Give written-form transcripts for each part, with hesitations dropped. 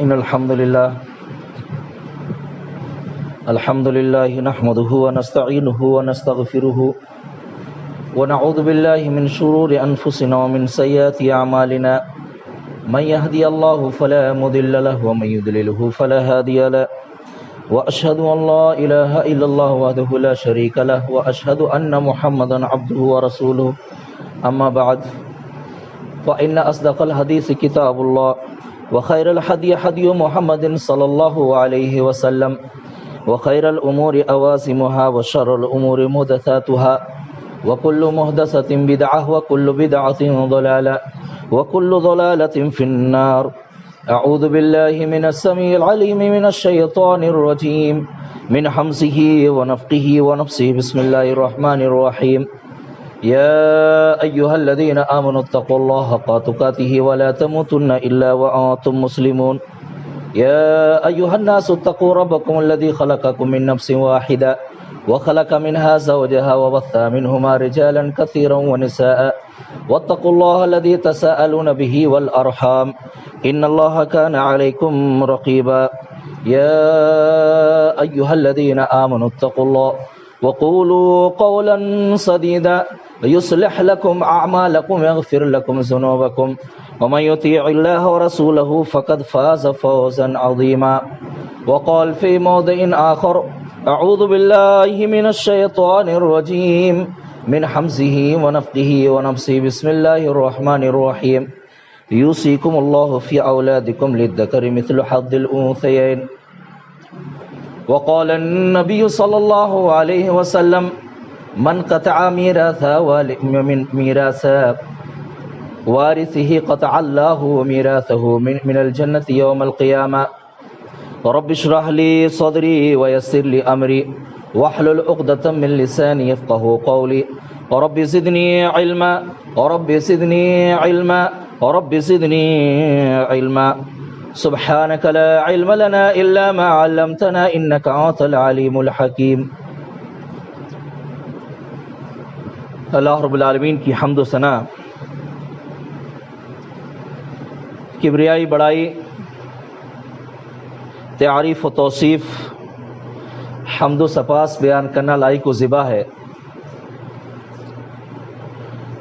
إن الحمد لله نحمده ونستعينه ونستغفره ونعوذ بالله من شرور أنفسنا ومن سيئات أعمالنا من يهدي الله فلا مضل له ومن يضلله فلا هادي له وأشهد أن لا إله إلا الله وحده لا شريك له وأشهد أن محمدا عبده ورسوله أما بعد فإن أصدق الحديث كتاب الله وخير الهدي هدي محمد صلى الله عليه وسلم وخير الأمور أواسمها وشر الأمور محدثاتها وكل محدثة بدعة وكل بدعة ضلالة وكل ضلالة في النار. أعوذ بالله من السميع العليم من الشيطان الرجيم من حمزه ونفقه ونفسه. بسم الله الرحمن الرحيم. يا أيها الذين آمنوا اتقوا الله حق تقاته ولا تموتن إلا وأنتم مسلمون. يا أيها الناس اتقوا ربكم الذي خلقكم من نفس واحدة وخلق منها زوجها وبث منهما رجالا كثيرا ونساء واتقوا الله الذي تساءلون به والأرحام إن الله كان عليكم رقيبا. يا أيها الذين آمنوا اتقوا الله وقولوا قولا سديدا يصلح لكم أعمالكم ويغفر لكم ذنوبكم ومن يطيع الله ورسوله فقد فاز فوزا عظيما. وقال في موضع آخر أعوذ بالله من الشيطان الرجيم من حمزه ونفقه ونفسه. بسم الله الرحمن الرحيم. يوصيكم الله في أولادكم للذكر مثل حظ الأنثيين. وقال النبي صلى الله عليه وسلم من قطع ميراث وارثه قطع الله ميراثه من الجنة يوم القيامة. رب اشرح لي صدري ويسر لي أمري واحلل عقدة من لساني يفقهوا قولي. رب زدني علما رب زدني علما رب زدني علما. سبحانك لا علم لنا إلا ما علمتنا إنك أنت العليم الحكيم. اللہ رب العالمین کی حمد و ثنا، کبریائی، بڑائی، تعریف و توصیف، حمد و سپاس بیان کرنا لائق و زیبا ہے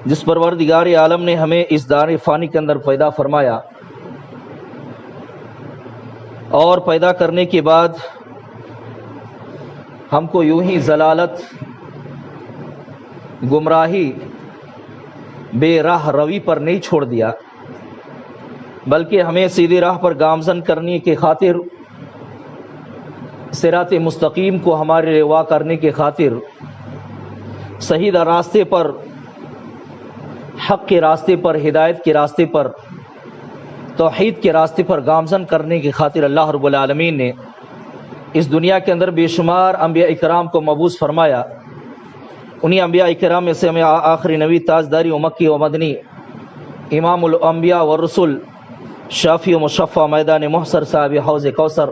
جس پروردگار عالم نے ہمیں اس دار فانی کے اندر پیدا فرمایا اور پیدا کرنے کے بعد ہم کو یوں ہی ضلالت، گمراہی، بے راہ روی پر نہیں چھوڑ دیا، بلکہ ہمیں سیدھی راہ پر گامزن کرنے کی خاطر، صراط مستقیم کو ہمارے روا کرنے کی خاطر، صحیح راستے پر، حق کے راستے پر، ہدایت کے راستے پر، توحید کے راستے پر گامزن کرنے کی خاطر اللہ رب العالمین نے اس دنیا کے اندر بے شمار انبیاء اکرام کو مبعوث فرمایا. انہی انبیاء اکرام میں سے ہمیں آخری نبی، تاجداری و مکی و مدنی، امام الانبیاء والرسل، شافی و مشفع، میدان محشر، صاحب حوض کوثر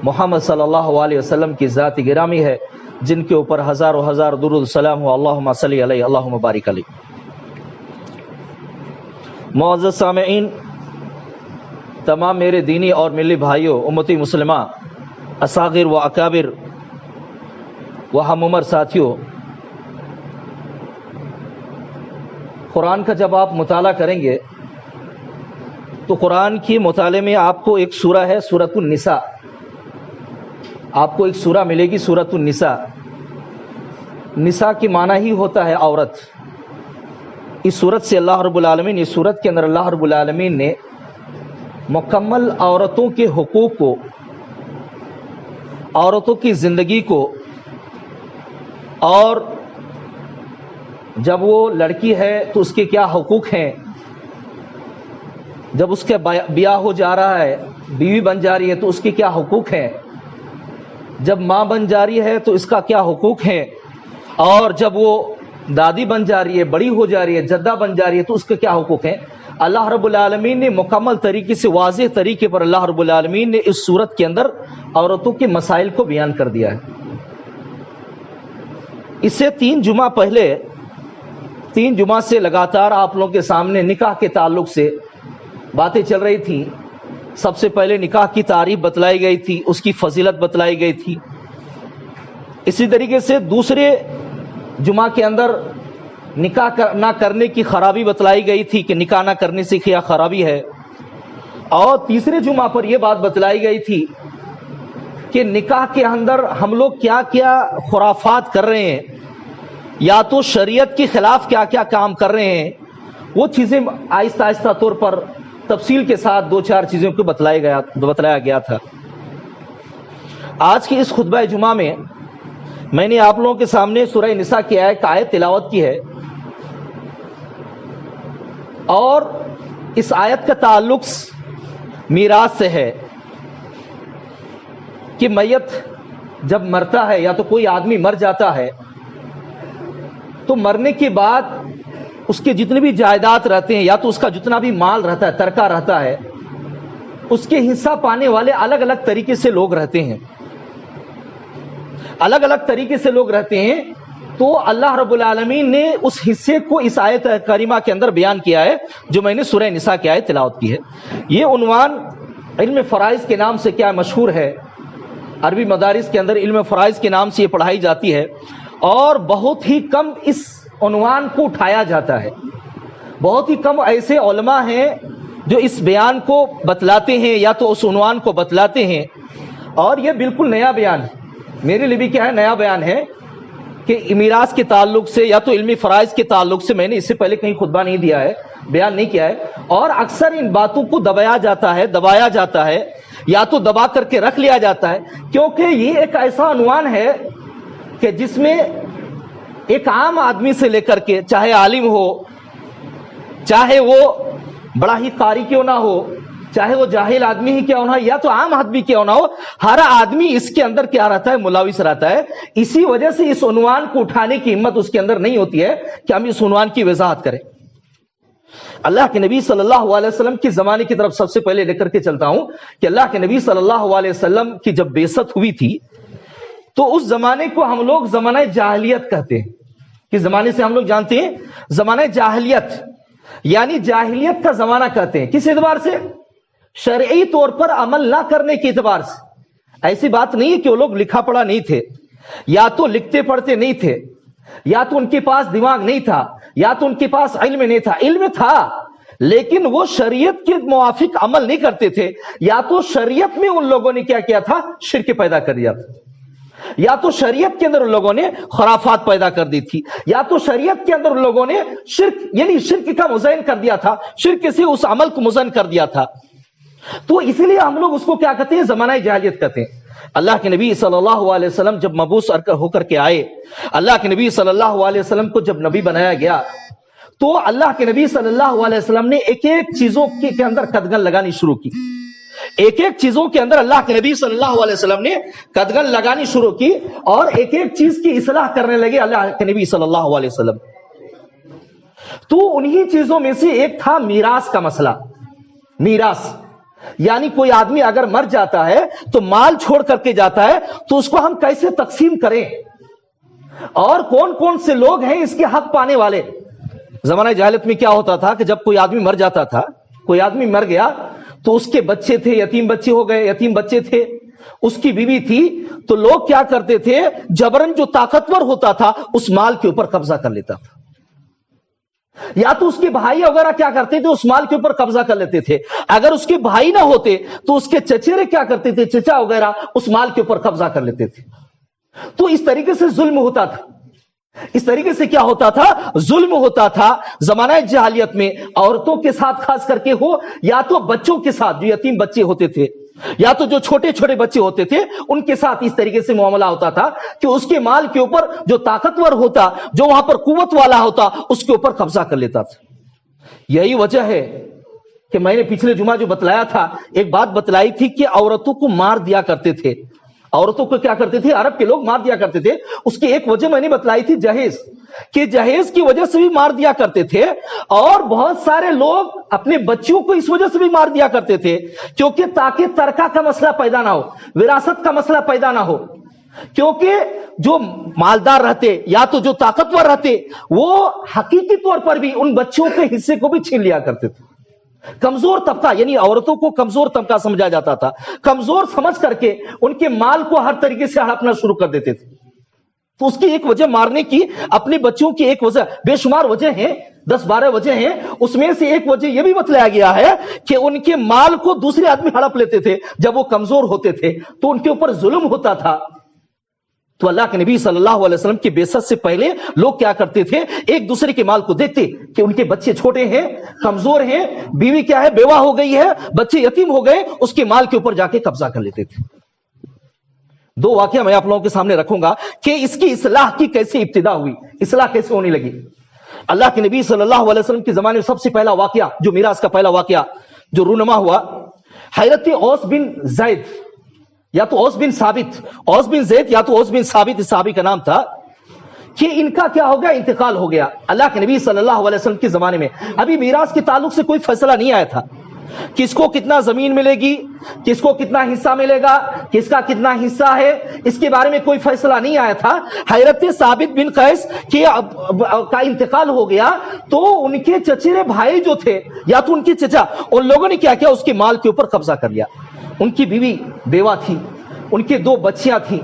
محمد صلی اللہ علیہ وسلم کی ذات گرامی ہے، جن کے اوپر ہزار و ہزار درود السلام ہو. اللہم صلی علیہ، اللہم بارک علیہ. معزز سامعین، تمام میرے دینی اور ملی بھائیوں، امتی مسلمہ، اصاغر و اکابر و ہم عمر ساتھیوں، قرآن کا جب آپ مطالعہ کریں گے تو قرآن کے مطالعے میں آپ کو ایک سورہ ہے، سورۃ النساء. آپ کو ایک سورہ ملے گی، سورۃ النساء. نساء کی معنی ہی ہوتا ہے عورت. اس سورت سے اللہ رب العالمین، اس سورت کے اندر اللہ رب العالمین نے مکمل عورتوں کے حقوق کو، عورتوں کی زندگی کو، اور جب وہ لڑکی ہے تو اس کے کیا حقوق ہیں، جب اس کا بیاہ ہو جا رہا ہے، بیوی بن جا رہی ہے تو اس کے کیا حقوق ہیں، جب ماں بن جا رہی ہے تو اس کا کیا حقوق ہیں، اور جب وہ دادی بن جا رہی ہے، بڑی ہو جا رہی ہے، جدہ بن جا رہی ہے تو اس کے کیا حقوق ہیں. اللہ رب العالمین نے مکمل طریقے سے، واضح طریقے پر اللہ رب العالمین نے اس صورت کے اندر عورتوں کے مسائل کو بیان کر دیا ہے. اس سے 3 جمعہ پہلے، 3 جمعہ سے لگاتار آپ لوگوں کے سامنے نکاح کے تعلق سے باتیں چل رہی تھیں. سب سے پہلے نکاح کی تعریف بتلائی گئی تھی، اس کی فضیلت بتلائی گئی تھی. اسی طریقے سے دوسرے جمعہ کے اندر نکاح نہ کرنے کی خرابی بتلائی گئی تھی کہ نکاح نہ کرنے سے کیا خرابی ہے. اور تیسرے جمعہ پر یہ بات بتلائی گئی تھی کہ نکاح کے اندر ہم لوگ کیا کیا خرافات کر رہے ہیں یا تو شریعت کے خلاف کیا کیا کام کر رہے ہیں، وہ چیزیں آہستہ آہستہ طور پر تفصیل کے ساتھ 2-4 چیزوں کو بتلایا گیا تھا. آج کی اس خطبہ جمعہ میں نے آپ لوگوں کے سامنے سورہ نساء کی آیت تلاوت کی ہے، اور اس آیت کا تعلق میراث سے ہے کہ میت جب مرتا ہے یا تو کوئی آدمی مر جاتا ہے تو مرنے کے بعد اس کے جتنے بھی جائیداد رہتے ہیں یا تو اس کا جتنا بھی مال رہتا ہے، ترکہ رہتا ہے، اس کے حصہ پانے والے الگ الگ طریقے سے لوگ رہتے ہیں، الگ الگ طریقے سے لوگ رہتے ہیں. تو اللہ رب العالمین نے اس حصے کو اس آیت کریمہ کے اندر بیان کیا ہے جو میں نے سورہ نساء کی آیت تلاوت کی ہے. یہ عنوان علم فرائض کے نام سے کیا مشہور ہے، عربی مدارس کے اندر علم فرائض کے نام سے یہ پڑھائی جاتی ہے، اور بہت ہی کم اس عنوان کو اٹھایا جاتا ہے. بہت ہی کم ایسے علماء ہیں جو اس بیان کو بتلاتے ہیں یا تو اس عنوان کو بتلاتے ہیں، اور یہ بالکل نیا بیان ہے. میرے لیے بھی کیا ہے، نیا بیان ہے کہ میراث کے تعلق سے یا تو علمی فرائض کے تعلق سے میں نے اس سے پہلے کہیں خطبہ نہیں دیا ہے، بیان نہیں کیا ہے، اور اکثر ان باتوں کو دبایا جاتا ہے یا تو دبا کر کے رکھ لیا جاتا ہے، کیونکہ یہ ایک ایسا عنوان ہے کہ جس میں ایک عام آدمی سے لے کر کے، چاہے عالم ہو، چاہے وہ بڑا ہی قاری کیوں نہ ہو، چاہے وہ جاہل آدمی ہی کیوں نہ ہو یا تو عام آدمی کیوں نہ ہو، ہر آدمی اس کے اندر کیا رہتا ہے، ملوث رہتا ہے. اسی وجہ سے اس عنوان کو اٹھانے کی ہمت اس کے اندر نہیں ہوتی ہے کہ ہم اس عنوان کی وضاحت کریں. اللہ کے نبی صلی اللہ علیہ وسلم کی زمانے کی طرف سب سے پہلے لے کر کے چلتا ہوں کہ اللہ کے نبی صلی اللہ علیہ وسلم کی جب بعثت ہوئی تھی تو اس زمانے کو ہم لوگ زمانہ جاہلیت کہتے ہیں. کس زمانے سے ہم لوگ جانتے ہیں؟ زمانہ جاہلیت، یعنی جاہلیت کا زمانہ کہتے ہیں. کس اعتبار سے؟ شرعی طور پر عمل نہ کرنے کے اعتبار سے. ایسی بات نہیں ہے کہ وہ لوگ لکھا پڑھا نہیں تھے، یا تو لکھتے پڑھتے نہیں تھے، یا تو ان کے پاس دماغ نہیں تھا، یا تو ان کے پاس علم نہیں تھا. علم تھا لیکن وہ شریعت کے موافق عمل نہیں کرتے تھے، یا تو شریعت میں ان لوگوں نے کیا کیا تھا، شرک پیدا کر دیا تھا، یا تو شریعت کے اندر ان لوگوں نے خرافات پیدا کر دی تھی، یا تو شریعت کے اندر ان لوگوں نے شرک یعنی شرک کا مزین کر دیا تھا، شرک سے اس عمل کو مزین کر دیا تھا. تو اسی لیے ہم لوگ اس کو کیا کہتے ہیں، زمانہ جاہلیت کہتے ہیں. اللہ کے نبی صلی اللہ علیہ وسلم جب مبعوث ہو کر کے آئے، اللہ کے نبی صلی اللہ علیہ وسلم کو جب نبی بنایا گیا تو اللہ کے نبی صلی اللہ علیہ وسلم نے ایک ایک چیزوں کے اندر قدغن لگانی شروع کی. ایک ایک چیزوں کے اندر اللہ کے نبی صلی اللہ علیہ وسلم نے قدغن لگانی شروع کی اور ایک ایک چیز کی اصلاح کرنے لگے اللہ کے نبی صلی اللہ علیہ وسلم. تو انہی چیزوں میں سے ایک تھا میراث کا مسئلہ. میراث یعنی کوئی آدمی اگر مر جاتا ہے تو مال چھوڑ کر کے جاتا ہے تو اس کو ہم کیسے تقسیم کریں اور کون کون سے لوگ ہیں اس کے حق پانے والے. زمانہ جاہلیت میں کیا ہوتا تھا کہ جب کوئی آدمی مر جاتا تھا، کوئی آدمی مر گیا تو اس کے بچے تھے، یتیم بچے ہو گئے، یتیم بچے تھے، اس کی بیوی تھی، تو لوگ کیا کرتے تھے، جبرن جو طاقتور ہوتا تھا اس مال کے اوپر قبضہ کر لیتا تھا، یا تو اس کے بھائی وغیرہ کیا کرتے تھے، اس مال کے اوپر قبضہ کر لیتے تھے. اگر اس کے بھائی نہ ہوتے تو اس کے چچیرے کیا کرتے تھے، چچا وغیرہ اس مال کے اوپر قبضہ کر لیتے تھے. تو اس طریقے سے ظلم ہوتا تھا. اس طریقے سے کیا ہوتا تھا، ظلم ہوتا تھا. زمانہ جاہلیت میں عورتوں کے ساتھ خاص کر کے ہو یا تو بچوں کے ساتھ، جو یتیم بچے ہوتے تھے یا تو جو چھوٹے چھوٹے بچے ہوتے تھے ان کے ساتھ اس طریقے سے معاملہ ہوتا تھا کہ اس کے مال کے اوپر جو طاقتور ہوتا، جو وہاں پر قوت والا ہوتا، اس کے اوپر قبضہ کر لیتا تھا. یہی وجہ ہے کہ میں نے پچھلے جمعہ جو بتلایا تھا، ایک بات بتلائی تھی کہ عورتوں کو مار دیا کرتے تھے. عورتوں کو کیا کرتے تھے، عرب کے لوگ مار دیا کرتے تھے. اس کی ایک وجہ میں نے بتلائی تھی جہیز، کہ جہیز کی وجہ سے بھی مار دیا کرتے تھے. اور بہت سارے لوگ اپنے بچوں کو اس وجہ سے بھی مار دیا کرتے تھے کیونکہ تاکہ ترکہ کا مسئلہ پیدا نہ ہو، وراثت کا مسئلہ پیدا نہ ہو. کیونکہ جو مالدار رہتے یا تو جو طاقتور رہتے وہ حقیقی طور پر بھی ان بچوں کے حصے کو بھی چھین لیا کرتے تھے. کمزور طبقہ یعنی عورتوں کو کمزور طبقہ سمجھا جاتا تھا، کمزور سمجھ کر کے ان کے مال کو ہر طریقے سے ہڑپنا شروع کر دیتے تھے۔ تو اس کی ایک وجہ مارنے کی، اپنے بچوں کی ایک وجہ، بے شمار وجہ ہیں، 10-12 وجہ ہیں، اس میں سے ایک وجہ یہ بھی بتلایا گیا ہے کہ ان کے مال کو دوسرے آدمی ہڑپ لیتے تھے جب وہ کمزور ہوتے تھے، تو ان کے اوپر ظلم ہوتا تھا۔ تو اللہ کے نبی صلی اللہ علیہ وسلم کی بعثت سے پہلے لوگ کیا کرتے تھے، ایک دوسرے کے مال کو دیکھتے کہ ان کے بچے چھوٹے ہیں، کمزور ہیں، بیوی کیا ہے بیوہ ہو گئی ہے، بچے یتیم ہو گئے، اس کے مال کے اوپر جا کے قبضہ کر لیتے تھے۔ دو واقعہ میں آپ لوگوں کے سامنے رکھوں گا کہ اس کی اصلاح کی کیسے ابتدا ہوئی، اصلاح کیسے ہونے لگی۔ اللہ کے نبی صلی اللہ علیہ وسلم کے زمانے میں سب سے پہلا واقعہ جو میراث کا پہلا واقعہ جو رونما ہوا، حضرت اوس بن زید یا تو اوس بن ثابت، اوس بن زید یا تو اوس بن ثابت، اس صحابی کا نام تھا، کہ ان کا کیا ہو گیا، انتقال ہو گیا۔ اللہ کے نبی صلی اللہ علیہ وسلم کے زمانے میں ابھی میراث کے تعلق سے کوئی فیصلہ نہیں آیا تھا، کس کو کتنا زمین ملے گی، کس کو کتنا حصہ ملے گا، کس کا کتنا حصہ ہے، اس کے بارے میں کوئی فیصلہ نہیں آیا تھا۔ حضرت ثابت بن قیس کا انتقال ہو گیا تو ان کے چچیرے بھائی جو تھے یا تو ان کے چچا، ان لوگوں نے کیا کیا، اس کے مال کے اوپر قبضہ کر لیا۔ ان کی بیوی بیوہ تھی، ان کے 2 بچیاں تھیں۔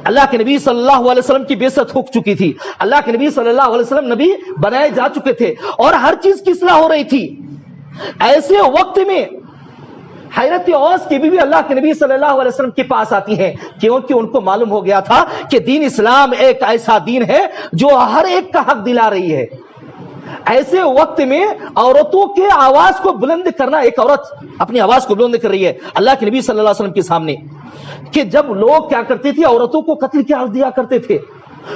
اللہ کے نبی صلی اللہ علیہ وسلم کی بعثت ہو چکی تھی، اللہ کے نبی صلی اللہ علیہ وسلم نبی بنائے جا چکے تھے اور ہر چیز کی اصلاح ہو رہی تھی۔ ایسے وقت میں حضرت اوس کی بیوی اللہ کے نبی صلی اللہ علیہ وسلم کے پاس آتی ہیں، کیونکہ ان کو معلوم ہو گیا تھا کہ دین اسلام ایک ایسا دین ہے جو ہر ایک کا حق دلا رہی ہے۔ ایسے وقت میں عورتوں کے آواز کو بلند کرنا، ایک عورت اپنی آواز کو بلند کر رہی ہے اللہ کے نبی صلی اللہ علیہ وسلم کے سامنے، کہ جب لوگ کیا کرتے تھے، عورتوں کو قتل کیا دیا کرتے تھے،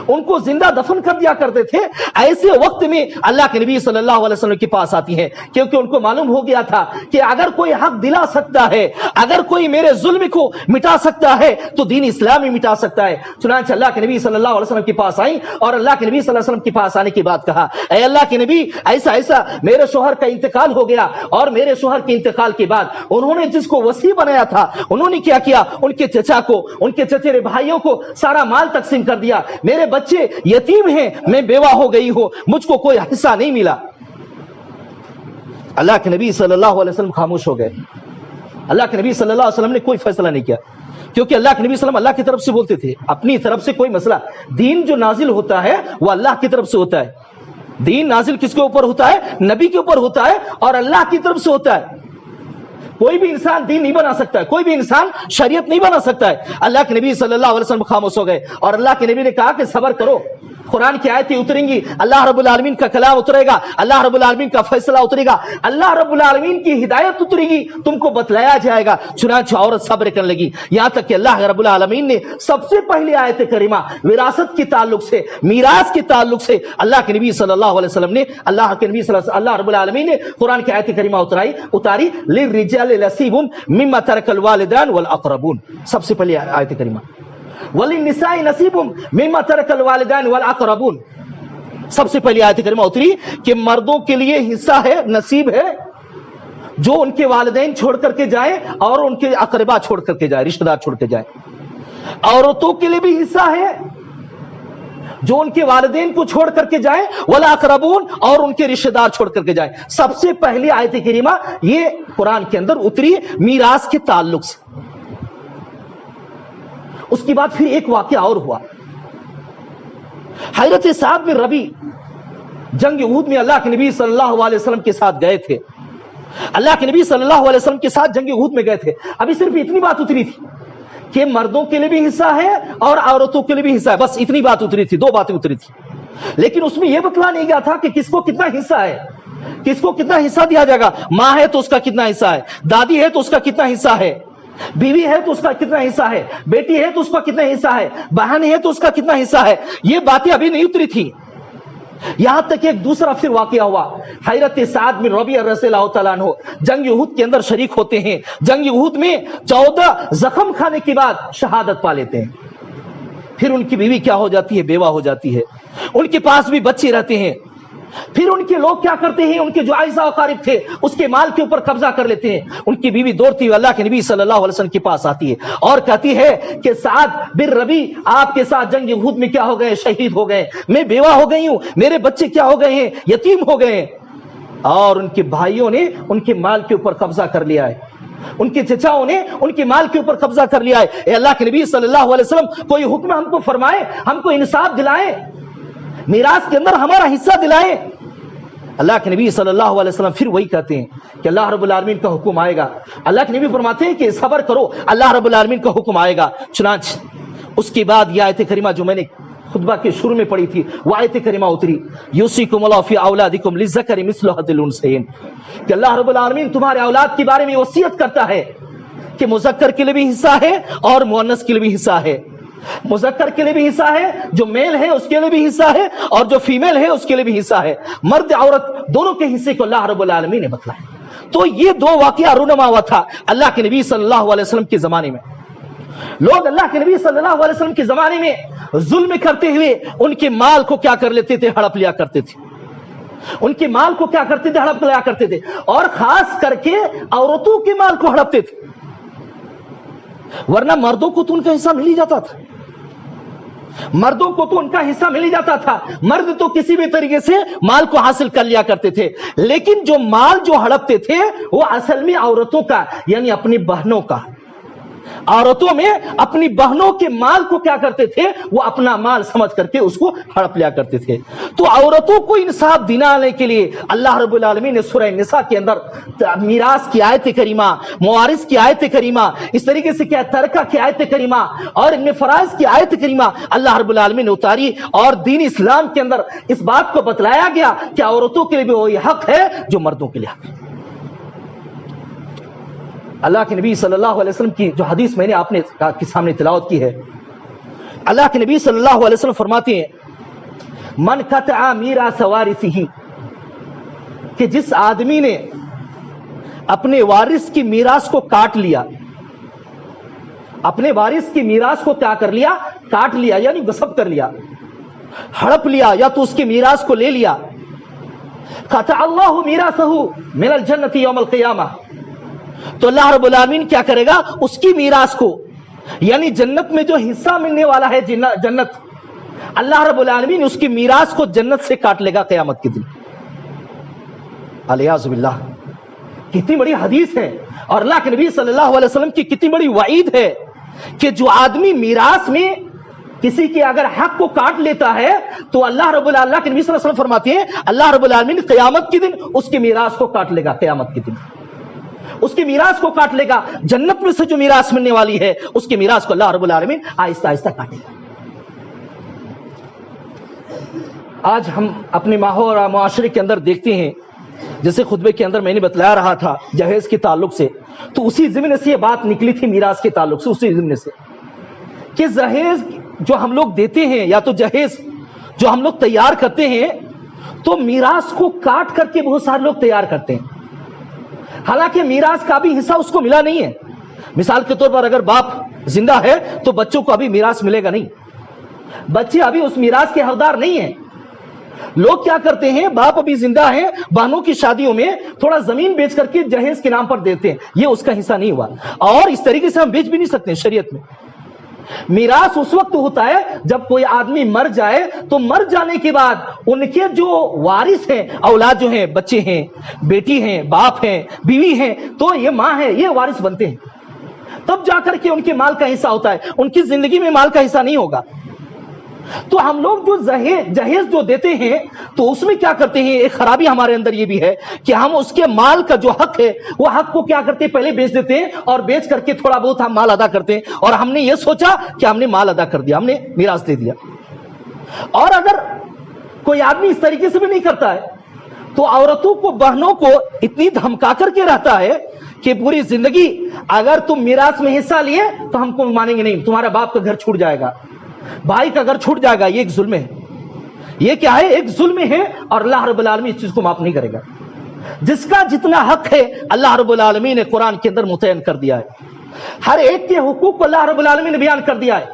ان کو زندہ دفن کر دیا کرتے تھے۔ ایسے وقت میں اللہ کے نبی صلی اللہ علیہ وسلم کے پاس آتی ہیں، کیونکہ ان کو معلوم ہو گیا تھا کہ اگر کوئی حق دلا سکتا ہے، اگر کوئی میرے ظلم کو مٹا سکتا ہے تو دین اسلام ہی مٹا سکتا ہے۔ چنانچہ اللہ کے نبی صلی اللہ علیہ وسلم کے پاس آئیں اور اللہ کے نبی صلی اللہ علیہ وسلم کے پاس آنے کے بعد کہا، اے اللہ کے نبی، ایسا ایسا میرے شوہر کا انتقال ہو گیا، اور میرے شوہر کے انتقال کے بعد انہوں نے جس کو وصی بنایا تھا، انہوں نے کیا کیا، ان کے چچا کو، ان کے چچیرے بھائیوں کو سارا مال تقسیم کر دیا، میرے بچے یتیم ہیں، میں بیوہ ہو گئی ہوں، مجھ کو کوئی حصہ نہیں ملا۔ اللہ کے نبی صلی اللہ علیہ وسلم خاموش ہو گئے۔ اللہ کے نبی صلی اللہ علیہ وسلم نے کوئی فیصلہ نہیں کیا، کیونکہ اللہ کے نبی صلی اللہ علیہ وسلم اللہ کی طرف سے بولتے تھے، اپنی طرف سے کوئی مسئلہ، دین جو نازل ہوتا ہے وہ اللہ کی طرف سے ہوتا ہے۔ دین نازل کس کے اوپر ہوتا ہے؟ نبی کے اوپر ہوتا ہے اور اللہ کی طرف سے ہوتا ہے۔ کوئی بھی انسان دین نہیں بنا سکتا ہے، کوئی بھی انسان شریعت نہیں بنا سکتا ہے۔ اللہ کے نبی صلی اللہ علیہ وسلم خاموش ہو گئے اور اللہ کے نبی نے کہا کہ صبر کرو، قرآن کی آیتیں اتریں گی، اللہ رب العالمین کا کلام اترے گا، اللہ رب العالمین کا فیصلہ اترے گا، اللہ رب العالمین کی ہدایت اترے گی، تم کو بتلایا جائے گا۔ چنانچہ عورت صبر کرنے لگی، یہاں تک کہ اللہ رب العالمین نے سب سے پہلی آیت کریمہ وراثت کے تعلق سے، میراث کے تعلق سے اللہ کے نبی صلی اللہ علیہ وسلم نے، اللہ رب العالمین نے قرآن کی آیت کریمہ اتاری، للرجال نصیب مما ترک الوالدان والاقربون، سب سے پہلی آیت کریمہ، وَلِلنِّسَاءِ نَصِيبٌ مِّمَّا تَرَكَ الْوَالِدَانِ وَالْأَقْرَبُونَ، سب سے پہلی آیت کریمہ اتری کہ مردوں کے لیے حصہ ہے، نصیب ہے، جو ان کے والدین چھوڑ کر کے جائیں اور ان کے اقربا چھوڑ کر کے جائیں، رشتہ دار چھوڑ کے جائیں۔ عورتوں کے لیے بھی حصہ ہے جو ان کے والدین کو چھوڑ کر کے جائیں، وَالْأَقْرَبُونَ، اور ان کے رشتہ دار چھوڑ کر کے جائیں۔ سب سے پہلی آیت کریمہ یہ قرآن کے اندر اتری میراث کے تعلق سے۔ اس کے بعد پھر ایک واقعہ اور ہوا، حضرت سعد بن ربی جنگ احد میں اللہ کے نبی صلی اللہ علیہ وسلم کے ساتھ گئے تھے، اللہ کے نبی صلی اللہ علیہ وسلم کے ساتھ جنگ احد میں گئے تھے۔ ابھی صرف اتنی بات اتری تھی کہ مردوں کے لیے بھی حصہ ہے اور عورتوں کے لیے بھی حصہ ہے، بس اتنی بات اتری تھی، 2 باتیں اتری تھی، لیکن اس میں یہ بتلا نہیں گیا تھا کہ کس کو کتنا حصہ ہے، کس کو کتنا حصہ دیا جائے گا۔ ماں ہے تو اس کا کتنا حصہ ہے، دادی ہے تو اس کا کتنا حصہ ہے، بیوی ہے تو اس کا کتنا حصہ ہے، بیٹی ہے تو اس کا کتنا حصہ ہے، بہن ہے تو اس کا کتنا حصہ ہے، یہ باتیں ابھی نہیں اتری تھی۔ یہاں تک ایک دوسرا پھر واقعہ ہوا، حضرت سعد بن ربیعہ رضی اللہ تعالیٰ عنہ جنگ احد کے اندر شریک ہوتے ہیں، جنگ احد میں 14 زخم کھانے کے بعد شہادت پا لیتے ہیں۔ پھر ان کی بیوی کیا ہو جاتی ہے، بیوہ ہو جاتی ہے، ان کے پاس بھی بچے رہتے ہیں۔ پھر ان کے لوگ کیا کرتے ہیں، ان کے جو اعزاء و اقارب تھے اس کے مال کے اوپر قبضہ کر لیتے ہیں۔ ان کی بیوی دوڑتی ہوئی اللہ کے نبی صلی اللہ علیہ وسلم کے پاس آتی ہے اور کہتی ہے کہ سعد بن ربی آپ کے ساتھ جنگ احد میں کیا ہو گئے، شہید ہو گئے، میں بیوہ ہو گئی ہوں، میرے بچے کیا ہو گئے ہیں، یتیم ہو گئے ہیں۔ اور ان کے بھائیوں نے ان کے مال کے اوپر قبضہ کر لیا ہے، ان کے چچاؤں نے ان کے مال کے اوپر قبضہ کر لیا ہے۔ اے اللہ کے نبی صلی اللہ علیہ وسلم کوئی حکم ہم کو فرمائے، ہم کو انصاف دلائیں، میراث کے اندر ہمارا حصہ دلائیں۔ اللہ کے نبی صلی اللہ علیہ وسلم پھر وہی کہتے ہیں کہ اللہ رب العالمین کا حکم آئے گا۔ اللہ کے نبی فرماتے ہیں کہ صبر کرو، اللہ رب العالمین کا حکم آئے گا۔ چنانچہ اس کے بعد یہ آیت کریمہ جو میں نے خطبہ کے شروع میں پڑھی تھی وہ آیت کریمہ اتری، یوصیکم اللہ فی اولادکم للذکر مثل حظ الانثیین، کہ اللہ رب العالمین تمہارے اولاد کے بارے میں وصیت کرتا ہے کہ مذکر کے لیے بھی حصہ ہے اور مؤنث کے لیے بھی حصہ ہے۔ مذکر کے لیے بھی حصہ ہے، جو میل ہے اس کے لیے بھی حصہ ہے، اور جو فیمیل ہے اس کے لیے بھی حصہ ہے۔ مرد عورت دونوں کے حصے کو اللہ رب العالمین نے بتلایا۔ تو یہ دو واقعہ رونما ہوا تھا اللہ کے نبی صلی اللہ علیہ وسلم کے زمانے میں۔ لوگ اللہ کے نبی صلی اللہ علیہ وسلم کے زمانے میں ظلم کرتے ہوئے ان کے مال کو کیا کر لیتے تھے؟ ہڑپ لیا کرتے تھے۔ ان کے مال کو کیا کرتے تھے؟ ہڑپ لیا کرتے تھے، اور خاص کر کے عورتوں کے مال کو ہڑپتے تھے، ورنہ مردوں کو تو ان کا حصہ مل ہی جاتا تھا۔ مردوں کو تو ان کا حصہ مل ہی جاتا تھا، مرد تو کسی بھی طریقے سے مال کو حاصل کر لیا کرتے تھے، لیکن جو مال جو ہڑپتے تھے وہ اصل میں عورتوں کا، یعنی اپنی بہنوں کا۔ عورتوں میں اپنی بہنوں کے مال کو کیا کرتے تھے؟ وہ اپنا مال سمجھ کر کے اس کو ہڑپ لیا کرتے تھے۔ تو عورتوں کو انصاف دلانے کے لیے اللہ رب العالمین نے سورہ نساء کے اندر میراث کی آیت کریمہ، موارث کی آیت کریمہ، اس طریقے سے کیا ترکہ کی آیت کریمہ اور ان میں فرائض کی آیت کریمہ اللہ رب العالمین نے اتاری، اور دین اسلام کے اندر اس بات کو بتلایا گیا کہ عورتوں کے لیے بھی وہی حق ہے جو مردوں کے لیے حق ہے۔ اللہ کے نبی صلی اللہ علیہ وسلم کی جو حدیث میں نے آپ نے کے سامنے تلاوت کی ہے، اللہ کے نبی صلی اللہ علیہ وسلم فرماتے ہیں من قطع میراث وارثہ، کہ جس آدمی نے اپنے وارث کی میراث کو کاٹ لیا، اپنے وارث کی میراث کو کیا کر لیا؟ کاٹ لیا، یعنی غصب کر لیا، ہڑپ لیا، یا تو اس کی میراث کو لے لیا، قطع اللہ میراثہ من الجنۃ یوم القیامہ، تو اللہ رب العالمین کیا کرے گا؟ اس کی میراث کو، یعنی جنت میں جو حصہ ملنے والا ہے جنت، اللہ رب العالمین اس کی میراث کو جنت سے کاٹ لے گا قیامت کے دن۔ الیاذ باللہ، کتنی بڑی حدیث ہے، اور اللہ کے نبی صلی اللہ علیہ وسلم کی کتنی بڑی وعید ہے کہ جو آدمی میراث میں کسی کے اگر حق کو کاٹ لیتا ہے تو اللہ رب العالمین کے نبی صلی اللہ علیہ وسلم فرماتے ہیں اللہ رب العالمین قیامت کے دن اس کی میراث کو کاٹ لے گا، قیامت کے دن اس کی میراث کو کاٹ لے گا۔ جنت میں سے جو میراث ملنے والی ہے اس کی میراث کو اللہ رب العالمین آہستہ آہستہ کاٹے گا۔ آج ہم اپنے ماحول اور معاشرے کے اندر دیکھتے ہیں، جیسے خطبے کے اندر میں نے بتلایا رہا تھا جہیز کے تعلق سے، تو اسی ضمن سے یہ بات نکلی تھی میراث کے تعلق سے، اسی ضمن سے کہ جہیز جو ہم لوگ دیتے ہیں یا تو جہیز جو ہم لوگ تیار کرتے ہیں تو میراث کو کاٹ کر کے بہت سارے لوگ تیار کرتے ہیں، حالانکہ میراث کا بھی حصہ اس کو ملا نہیں ہے۔ مثال کے طور پر اگر باپ زندہ ہے تو بچوں کو ابھی میراث ملے گا نہیں، بچے ابھی اس میراث کے حقدار نہیں ہیں۔ لوگ کیا کرتے ہیں؟ باپ ابھی زندہ ہیں، بہنوں کی شادیوں میں تھوڑا زمین بیچ کر کے جہیز کے نام پر دیتے ہیں، یہ اس کا حصہ نہیں ہوا، اور اس طریقے سے ہم بیچ بھی نہیں سکتے شریعت میں۔ میراث اس وقت ہوتا ہے جب کوئی آدمی مر جائے، تو مر جانے کے بعد ان کے جو وارث ہیں، اولاد جو ہیں، بچے ہیں، بیٹی ہیں، باپ ہیں، بیوی ہیں، تو یہ ماں ہے، یہ وارث بنتے ہیں، تب جا کر کے ان کے مال کا حصہ ہوتا ہے، ان کی زندگی میں مال کا حصہ نہیں ہوگا۔ تو ہم لوگ جو جہیز جو دیتے ہیں تو اس میں کیا کرتے ہیں؟ ایک خرابی ہمارے اندر یہ بھی ہے کہ ہم اس کے مال کا جو حق ہے وہ حق کو کیا کرتے ہیں؟ پہلے بیچ دیتے ہیں، اور بیچ کر کے تھوڑا بہت ہم مال ادا کرتے ہیں، اور ہم نے یہ سوچا کہ ہم نے مال ادا کر دیا، ہم نے میراث دے دیا۔ اور اگر کوئی آدمی اس طریقے سے بھی نہیں کرتا ہے تو عورتوں کو، بہنوں کو اتنی دھمکا کر کے رہتا ہے کہ پوری زندگی اگر تم میراث میں حصہ لیے تو ہم کو مانیں گے نہیں، تمہارا باپ کا گھر چھوٹ جائے گا، بھائی کا گھر چھوٹ جائے گا۔ یہ ایک ظلم ہے، یہ کیا ہے؟ ایک ظلم ہے، اور اللہ رب العالمین اس چیز کو معاف نہیں کرے گا۔ جس کا جتنا حق ہے اللہ رب العالمین نے قرآن کے اندر متعین کر دیا ہے، ہر ایک کے حقوق کو اللہ رب العالمین نے بیان کر دیا ہے۔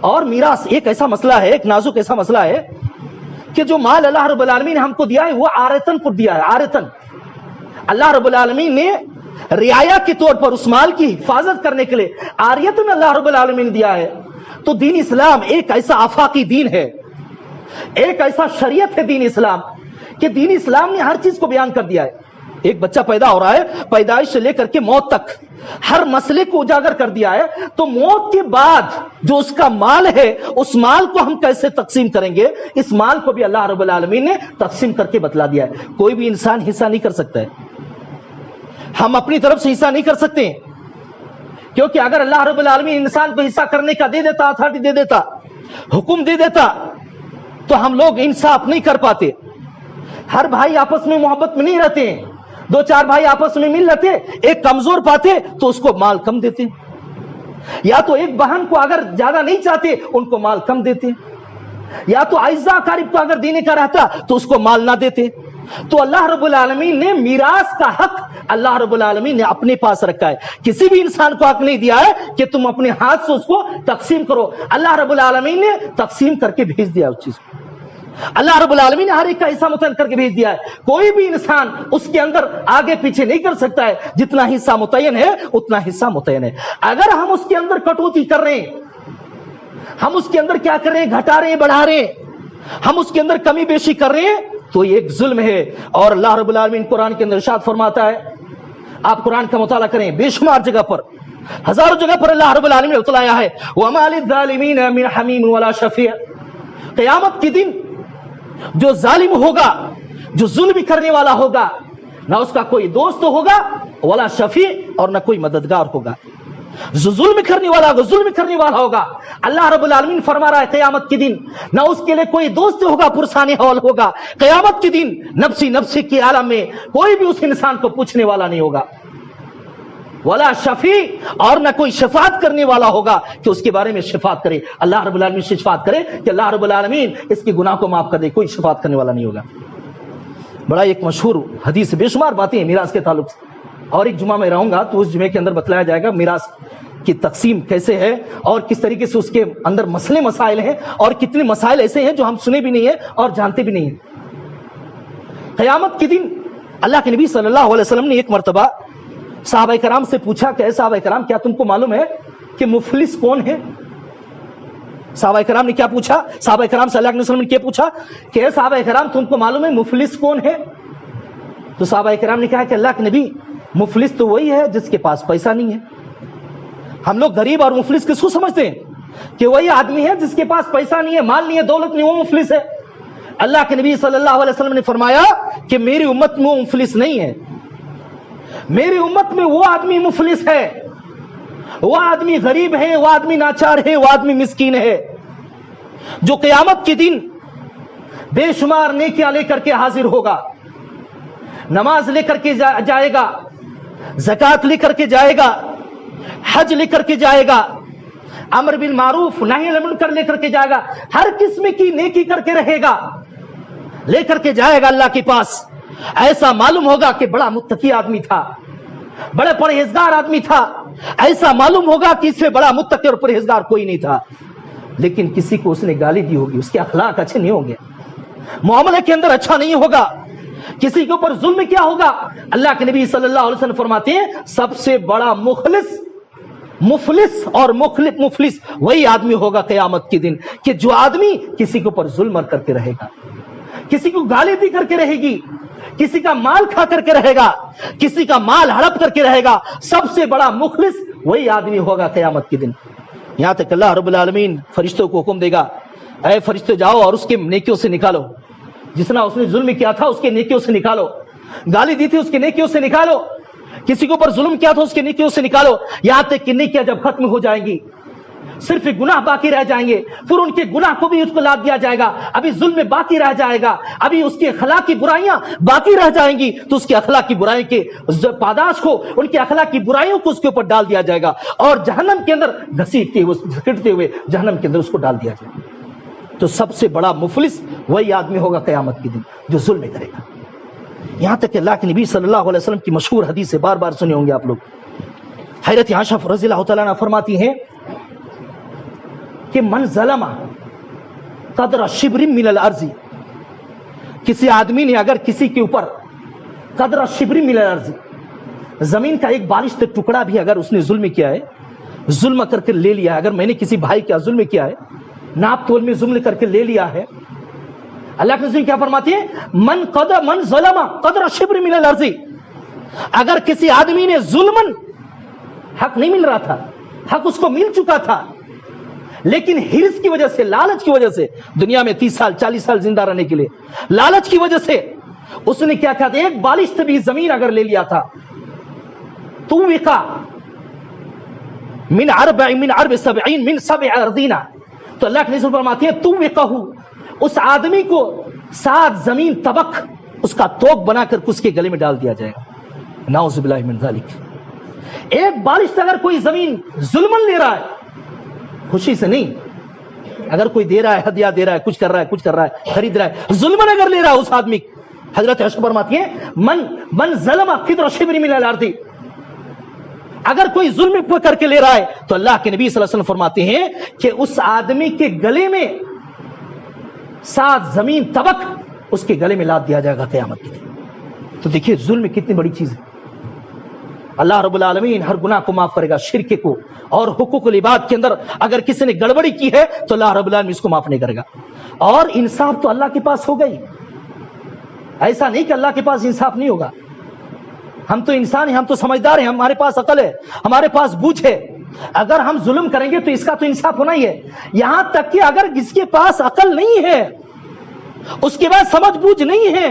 اور میراث ایک ایسا مسئلہ ہے، ایک نازک ایسا مسئلہ ہے کہ جو مال اللہ رب العالمین نے ہم کو دیا ہے وہ عارتن پر دیا ہے، عارتن اللہ رب العالمین نے رعایا کے طور پر اس مال کی حفاظت کرنے کے لیے عاریتن اللہ رب العالمین نے دیا ہے۔ تو دین اسلام ایک ایسا آفاقی دین ہے، ایک ایسا شریعت ہے دین اسلام کہ دین اسلام نے ہر چیز کو بیان کر دیا ہے. ایک بچہ پیدا ہو رہا ہے, پیدائش سے لے کر کے موت تک ہر مسئلے کو اجاگر کر دیا ہے. تو موت کے بعد جو اس کا مال ہے, اس مال کو ہم کیسے تقسیم کریں گے, اس مال کو بھی اللہ رب العالمین نے تقسیم کر کے بتلا دیا ہے. کوئی بھی انسان حصہ نہیں کر سکتا ہے, ہم اپنی طرف سے حصہ نہیں کر سکتے, کیونکہ اگر اللہ رب العالمین انسان کو حصہ کرنے کا دے دیتا, اتھارٹی دے دیتا, حکم دے دیتا, تو ہم لوگ انصاف نہیں کر پاتے. ہر بھائی آپس میں محبت میں نہیں رہتے ہیں. 2-4 بھائی آپس میں مل لیتے, ایک کمزور پاتے تو اس کو مال کم دیتے, یا تو ایک بہن کو اگر زیادہ نہیں چاہتے ان کو مال کم دیتے, یا تو اعزاء اقارب کو اگر دینے کا رہتا تو اس کو مال نہ دیتے. تو اللہ رب العالمین نے میراث کا حق اللہ رب العالمین نے اپنے پاس رکھا ہے. کسی بھی انسان کو حق نہیں دیا ہے کہ تم اپنے ہاتھ سے اس کو تقسیم کرو. اللہ رب العالمین نے تقسیم کر کے بھیج دیا اس چیز کو. اللہ رب العالمین نے ہر ایک کا حصہ متعین کر کے بھیج دیا ہے. کوئی بھی انسان اس کے اندر آگے پیچھے نہیں کر سکتا ہے. جتنا حصہ متعین ہے اتنا حصہ متعین ہے. اگر ہم اس کے اندر کٹوتی کر رہے ہیں, ہم اس کے اندر کیا کر رہے ہیں, گھٹا رہے ہیں, بڑھا رہے ہیں, ہم اس کے اندر کمی بیشی کر رہے ہیں, تو یہ ایک ظلم ہے. اور اللہ رب العالمین قرآن کے اندر ارشاد فرماتا ہے, آپ قرآن کا مطالعہ کریں, بے شمار جگہ پر, ہزاروں جگہ پر اللہ رب العالمین نے بتلایا ہے, وَمَا لِلظَّالِمِينَ مِنْ حَمِيمٍ وَلَا شَفِيعٍ. قیامت کے دن جو ظالم ہوگا, جو ظلم کرنے والا ہوگا, نہ اس کا کوئی دوست ہوگا, ولا شفیع, اور نہ کوئی مددگار ہوگا. جو ظلم کرنے والا ہوگا, ظلم کرنے والا ہوگا, اللہ رب العالمین فرما رہا ہے قیامت کے دن نہ اس کے لیے کوئی دوست ہوگا, پرسان حال ہوگا. قیامت کے دن نفسی نفسی کے عالم میں کوئی بھی اس انسان کو پوچھنے والا نہیں ہوگا, ولا شفیع, اور نہ کوئی شفاعت کرنے والا ہوگا کہ اس کے بارے میں شفاعت کرے. اللہ رب العالمین سے شفاعت کرے کہ اللہ رب العالمین اس کے گناہ کو معاف کر دے, کوئی شفاعت کرنے والا نہیں ہوگا. بڑا ایک مشہور حدیث, بے شمار باتیں ہیں میراث کے تعلق سے, اور ایک جمعہ میں رہوں گا تو اس جمعے کے اندر بتلایا جائے گا میراث کی تقسیم کیسے ہے, اور کس طریقے سے اس کے اندر مسئلے مسائل ہیں, اور کتنے مسائل ایسے ہیں جو ہم سنے بھی نہیں ہیں اور جانتے بھی نہیں ہیں. قیامت کے دن اللہ کے نبی صلی اللہ علیہ وسلم نے ایک مرتبہ صحابہ کرام سے پوچھا کہ اے صحابہ کرام, کیا تم کو معلوم ہے کہ مفلس کون ہے؟ صحابہ کرام نے کیا پوچھا؟ صحابہ کرام صلی اللہ علیہ وسلم نے کیا پوچھا کہ اے صحابہ کرام, تم کو معلوم ہے مفلس کون ہے؟ تو صحابہ کرام نے کہا کہ اللہ کے نبی, مفلس تو وہی ہے جس کے پاس پیسہ نہیں ہے. ہم لوگ غریب اور مفلس کس کو سمجھتے ہیں کہ وہی آدمی ہے جس کے پاس پیسہ نہیں ہے, مال نہیں ہے, دولت نہیں, وہ مفلس ہے. اللہ کے نبی صلی اللہ علیہ وسلم نے فرمایا کہ میری امت میں وہ مفلس نہیں ہے, میری امت میں وہ آدمی مفلس ہے, وہ آدمی غریب ہے, وہ آدمی ناچار ہے, وہ آدمی مسکین ہے, جو قیامت کے دن بے شمار نیکیاں لے کر کے حاضر ہوگا, نماز لے کر کے جائے گا, زکوٰۃ لے کر کے جائے گا, حج لے کر کے جائے گا, امر بالمعروف نہی عن المنکر لے کر کے جائے گا, ہر قسم کی نیکی کر کے رہے گا, لے کر کے جائے گا اللہ کے پاس. ایسا معلوم ہوگا کہ بڑا متقی آدمی تھا, بڑے پرہیزگار آدمی تھا, ایسا معلوم ہوگا کہ اس سے بڑا متقی اور پرہیزگار کوئی نہیں تھا. لیکن کسی کو اس نے گالی دی ہوگی, اس کے اخلاق اچھے نہیں ہوں گے, معاملے کے اندر اچھا نہیں ہوگا, کسی کے اوپر ظلم کیا ہوگا. اللہ کے نبی صلی اللہ علیہ وسلم فرماتے ہیں سب سے بڑا مفلس اور مفلس وہی آدمی ہوگا قیامت کے دن کہ جو آدمی کسی کے اوپر ظلم کر کے رہے گا, کسی کو گالی دی کر کے رہے گی, کسی کا مال کھا کر کے رہے گا, کسی کا مال ہڑپ کر کے رہے گا. سب سے بڑا مخلص وہی آدمی ہوگا قیامت کے دن. یہاں تک اللہ رب العالمین فرشتوں کو حکم دے گا, اے فرشتے جاؤ اور اس کے نیکیوں سے نکالو, جتنا اس نے ظلم کیا تھا اس کے نیکیوں سے نکالو, گالی دی تھی اس کے نیکیوں سے نکالو, کسی کے اوپر ظلم کیا تھا اس کے نیکیوں سے نکالو. یہاں تک کہ نیکیاں جب ختم ہو جائیں گی صرف گناہ باقی رہ جائیں گے, پھر ان کے گناہ کو بھی اس کو لاد دیا جائے گا. ابھی ظلم باقی رہ جائے گا, ابھی اس کے اخلاقی برائیاں باقی رہ جائیں گی, تو اس کے اخلاقی برائی کے پاداش کو, ان کے اخلاقی برائیوں کو اس کے اوپر ڈال دیا جائے گا, اور جہنم کے اندر گھسیٹتے ہوئے گھسیٹتے ہوئے جہنم کے اندر اس کو ڈال دیا جائے گا. تو سب سے بڑا مفلس وہی آدمی ہوگا قیامت کے دن جو ظلم کرے گا. یہاں تک کہ اللہ کے نبی صلی اللہ علیہ وسلم کی مشہور حدیث سے بار بار سنے ہوں گے آپ لوگ. حضرت عائشہ رضی اللہ تعالیٰ عنہا فرماتی ہیں کہ من ظلم قدر شبر من الارض, کسی آدمی نے اگر کسی کے اوپر قدر شبر من الارض, زمین کا ایک بالش تک ٹکڑا بھی اگر اس نے ظلم کیا ہے, ظلم کر کے لے لیا ہے, اگر میں نے کسی بھائی کا ظلم کیا ہے, ناپ تول میں ظلم کر کے لے لیا ہے, اللہ کے رسول کیا فرماتے ہیں؟ من ظلم قدر شبر من الارض، اگر کسی آدمی نے ظلمن، حق نہیں مل رہا تھا، حق اس کو مل چکا تھا، لیکن ہرس کی وجہ سے، لالچ کی وجہ سے، دنیا میں 30 سال 40 سال زندہ رہنے کے لیے لالچ کی وجہ سے اس نے کیا کہا تھا، ایک بالشت بھی زمین اگر لے لیا تھا، تو وقا من عرب 70 من 7 اراضین، تو اللہ کے رسول فرماتے ہیں تو وقہ، اس آدمی کو 7 زمین طبق اس کا توق بنا کر اس کے گلے میں ڈال دیا جائے گا، نعوذ باللہ من ذالک۔ ایک بالشت اگر کوئی زمین ظلمن لے رہا ہے، خوشی سے نہیں، اگر کوئی دے رہا ہے، ہدیہ دے رہا ہے، کچھ کر رہا ہے خرید رہا ہے، ظلمن اگر لے رہا ہے اس آدمی، حضرت عائشہ فرماتی ہیں من ظلم قدر شبر من الارض، اگر کوئی ظلم کر کے لے رہا ہے تو اللہ کے نبی صلی اللہ علیہ وسلم فرماتے ہیں کہ اس آدمی کے گلے میں 7 زمین طبق اس کے گلے میں لاد دیا جائے گا قیامت کے دن۔ تو دیکھیے ظلم کتنی بڑی چیز ہے۔ اللہ رب العالمین ہر گناہ کو معاف کرے گا، شرک کو اور حقوق العباد کے اندر اگر کسی نے گڑبڑی کی ہے تو اللہ رب العالمین اس کو معاف نہیں کرے گا۔ اور انصاف تو اللہ کے پاس ہوگا ہی، ایسا نہیں کہ اللہ کے پاس انصاف نہیں ہوگا۔ ہم تو انسان ہیں، ہم تو سمجھدار ہیں، ہمارے پاس عقل ہے، ہمارے پاس بوجھ ہے، اگر ہم ظلم کریں گے تو اس کا تو انصاف ہونا ہی ہے۔ یہاں تک کہ اگر جس کے پاس عقل نہیں ہے، اس کے پاس سمجھ بوجھ نہیں ہے،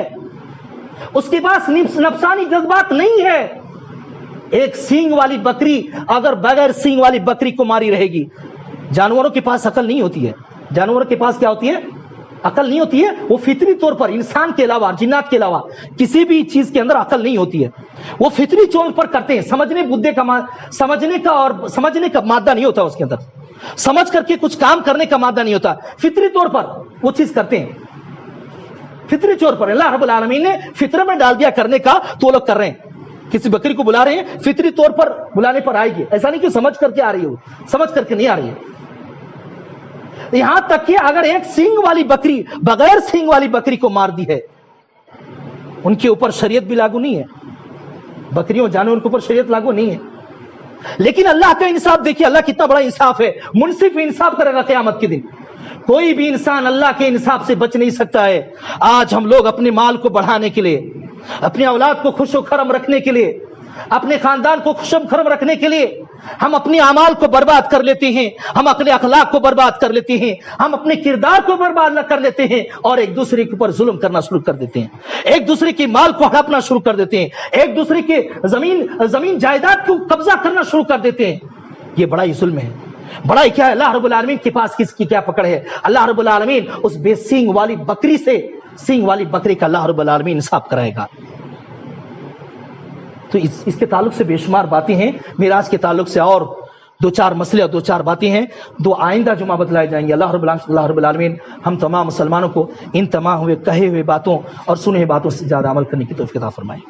اس کے پاس نفسانی جذبات نہیں ہے، ایک سینگ والی بکری اگر بغیر سینگ والی بکری کو ماری رہے گی، جانوروں کے پاس عقل نہیں ہوتی ہے، جانوروں کے پاس کیا ہوتی ہے؟ عقل نہیں ہوتی ہے، وہ فطری طور پر انسان کے علاوہ، جنات کے علاوہ کسی بھی چیز کے اندر عقل نہیں ہوتی ہے، وہ فطری طور پر کرتے ہیں، سمجھنے کا مادہ نہیں ہوتا اس کے اندر، سمجھ کر کے کچھ کام کرنے کا مادہ نہیں ہوتا، فطری طور پر وہ چیز کرتے ہیں، فطری طور پر اللہ رب العالمین نے فطرت میں ڈال دیا کرنے کا، تو وہ لوگ کر رہے ہیں۔ کسی بکری کو بلا رہے ہیں، فطری طور پر بلانے پر آئے گی، ایسا نہیں کہ سمجھ کر کے آ رہی ہے، وہ سمجھ کر کے نہیں آ رہی ہے۔ یہاں تک کہ اگر ایک سینگ والی بکری بغیر سینگ والی بکری کو مار دی ہے، ان کے اوپر شریعت بھی لاگو نہیں ہے، بکریوں جانوروں کے اوپر شریعت لاگو نہیں ہے، لیکن اللہ کا انصاف دیکھیے، اللہ کتنا بڑا انصاف ہے، منصف انصاف کرے گا قیامت کے دن۔ کوئی بھی انسان اللہ کے انصاف سے بچ نہیں سکتا ہے۔ آج ہم لوگ اپنے مال کو بڑھانے کے لیے، اپنی اولاد کو خوش و خرم رکھنے کے لیے، اپنے خاندان کو خوش و خرم رکھنے کے لیے ہم اپنے اعمال کو برباد کر لیتے ہیں، ہم اپنے اخلاق کو برباد کر لیتے ہیں، ہم اپنے کردار کو برباد کر لیتے ہیں، اور ایک دوسرے کے اوپر ظلم کرنا شروع کر دیتے ہیں، ایک دوسرے کے مال کو ہڑپنا شروع کر دیتے ہیں، ایک دوسرے کے زمین جائیداد کو قبضہ کرنا شروع کر دیتے ہیں۔ یہ بڑا ہی ظلم ہے۔ بڑائی کیا ہے؟ اللہ رب العالمین کے پاس کس کی کیا پکڑ ہے؟ اللہ رب العالمین اس بے سینگ والی بکری سے سینگ والی بکری کا اللہ رب العالمین انصاف کرائے گا۔ تو اس کے تعلق سے بے شمار باتیں ہیں، میراث کے تعلق سے اور 2-4 مسئلے اور 2-4 باتیں ہیں، 2 آئندہ جمعہ بتلائے جائیں گے۔ اللہ رب العالمین ہم تمام مسلمانوں کو ان تمام ہوئے کہے ہوئے باتوں اور سنے ہوئے باتوں سے زیادہ عمل کرنے کی توفیق عطا فرمائے۔